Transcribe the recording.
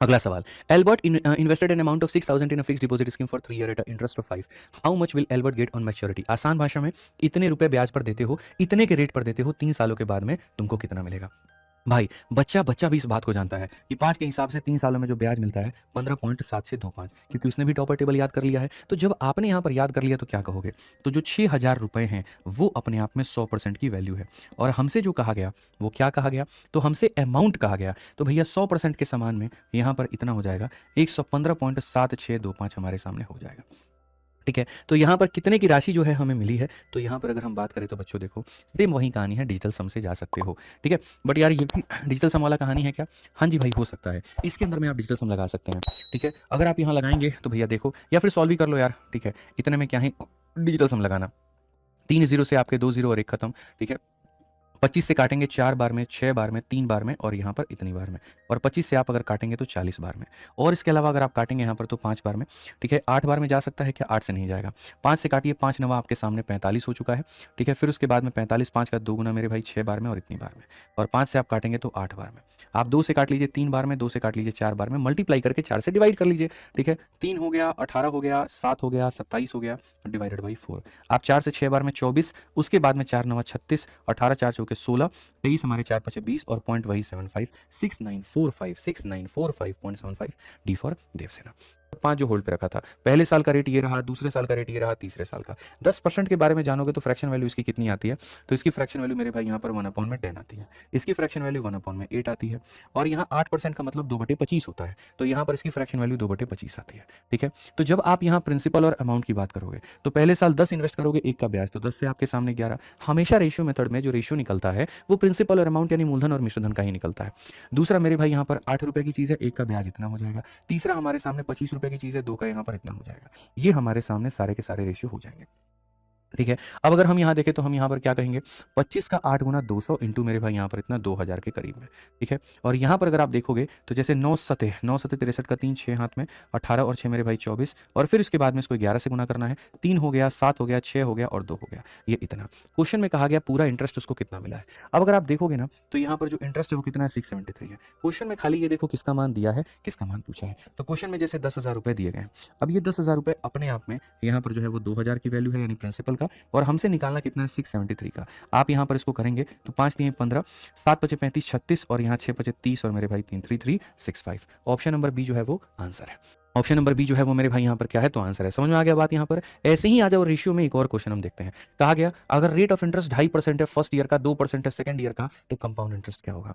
अगला सवाल, Albert invested an amount of 6000 in a fixed deposit scheme for 3 year at interest of 5, how much will Albert get on maturity. आसान भाषा में, इतने रुपए ब्याज पर देते हो, इतने के रेट पर देते हो, 3 सालों के बाद में तुमको कितना मिलेगा। भाई बच्चा बच्चा भी इस बात को जानता है कि 5 के हिसाब से 3 सालों में जो ब्याज मिलता है 15.7 से 25, क्योंकि उसने भी टॉपर टेबल याद कर लिया है। तो जब आपने यहाँ पर याद कर लिया तो क्या कहोगे, तो जो 6,000 रुपए हैं वो अपने आप में 100% की वैल्यू है। और हमसे जो कहा गया वो क्या कहा गया, तो हमसे अमाउंट कहा गया, तो भैया 100% के समान में यहाँ पर इतना हो जाएगा 115.7625 हमारे सामने हो जाएगा। ठीक है, तो यहाँ पर कितने की राशि जो है हमें मिली है, तो यहाँ पर अगर हम बात करें तो बच्चों देखो सेम वही कहानी है, डिजिटल सम से जा सकते हो। ठीक है, बट यार ये भी डिजिटल सम वाला कहानी है क्या, हाँ जी भाई हो सकता है, इसके अंदर में आप डिजिटल सम लगा सकते हैं। ठीक है, अगर आप यहाँ लगाएंगे तो भैया देखो, या फिर सॉल्व भी कर लो यार। ठीक है, इतने में क्या है डिजिटल सम लगाना, 3 जीरो से आपके 2 जीरो और 1 खत्म। ठीक है, 25 से काटेंगे 4 बार में, 6 बार में, 3 बार में और यहाँ पर इतनी बार में, और 25 से आप अगर काटेंगे तो 40 बार में, और इसके अलावा अगर आप काटेंगे यहाँ पर तो 5 बार में। ठीक है, 8 बार में जा सकता है क्या, 8 से नहीं जाएगा। 5 से काटिए, 5 नवा आपके सामने 45 हो चुका है। ठीक है, फिर उसके बाद में 45, 5 का 2 गुना मेरे भाई 6 बार में और इतनी बार में, और 5 से आप काटेंगे तो 8 बार में। आप 2 से काट लीजिए 3 बार में, 2 से काट लीजिए 4 बार में, मल्टीप्लाई करके 4 से डिवाइड कर लीजिए। ठीक है, 3 हो गया, 18 हो गया, 7 हो गया, 27 हो गया, डिवाइडेड बाई 4। आप 4 से 6 बार में 24, उसके बाद में 4 नवा 36, 18 4 चौके 16, 23 हमारे 4 पचे 20 और पॉइंट वही 75, 6945 डी फॉर देवसेना। 5 जो होल्ड पे रखा था, पहले साल का रेट ये रहा, दूसरे साल का रेट ये रहा, तीसरे साल का। 10% के बारे में जानोगे तो फ्रैक्शन वैल्यू इसकी कितनी आती है, तो इसकी फ्रैक्शन वैल्यू मेरे भाई यहाँ पर 1/10 आती है, इसकी फ्रैक्शन वैल्यू 1/8 आती है, और यहाँ 8% का मतलब 2/25 होता है, तो यहाँ पर इसकी फ्रैक्शन वैल्यू 2/25 आती है। ठीक है, तो जब आप यहाँ प्रिंसिपल और अमाउंट की बात करोगे तो पहले साल 10 इन्वेस्ट करोगे, 1 का ब्याज, तो 10 से आपके सामने 11। हमेशा रेशियो मेथड में जो रेशियो निकलता है वो प्रिंसिपल और अमाउंट यानी मूलधन और मिश्रधन का ही निकलता है। दूसरा मेरे भाई यहाँ पर 8 रुपए की चीज़ है, 1 का ब्याज इतना हो जाएगा। तीसरा हमारे सामने 25 रुपए की चीज़ है, 2 का यहाँ पर इतना हो जाएगा। ये हमारे सामने सारे के सारे रेशियो हो जाएंगे। ठीक है, अब अगर हम यहाँ देखें तो हम यहाँ पर क्या कहेंगे, 25 का 8 गुना 200 इंटू मेरे भाई यहाँ पर इतना 2000 के करीब में। ठीक है, और यहाँ पर अगर आप देखोगे तो जैसे 9 सतह 63 का 3 6 हाथ में, 18 और 6 मेरे भाई 24, और फिर इसके बाद में इसको 11 से गुना करना है, 3 हो गया, 7 हो गया, 6 हो गया और 2 हो गया, ये इतना। क्वेश्चन में कहा गया पूरा इंटरेस्ट उसको कितना मिला है। अब अगर आप देखोगे ना तो यहाँ पर जो इंटरेस्ट है वो कितना है, 673 है। क्वेश्चन में खाली ये देखो किसका मान दिया है, किसका मान पूछा है, तो क्वेश्चन में जैसे 10,000 रुपए दिए गए हैं। अब ये 10,000 रुपए अपने आप में यहाँ पर जो है वो 2000 की वैल्यू है यानी प्रिंसिपल का, और हमसे निकालना कितना है 673 का। आप यहाँ पर इसको करेंगे तो 5 3 15, 7 पचे 35 36, और यहाँ 6 पचे 30 और मेरे भाई 3 3 3 6 5। ऑप्शन नंबर बी जो है वो आंसर है। ऑप्शन नंबर बी जो है वो मेरे भाई यहाँ पर क्या है, तो आंसर है। समझ में आ गया बात यहाँ पर। ऐसे ही आ जाओ रेशियो में, एक और क्वेश्चन हम देखते हैं। कहा गया अगर रेट ऑफ इंटरेस्ट 2.5% है फर्स्ट ईयर का, 2% है सेकंड ईयर का, तो कंपाउंड इंटरेस्ट क्या होगा।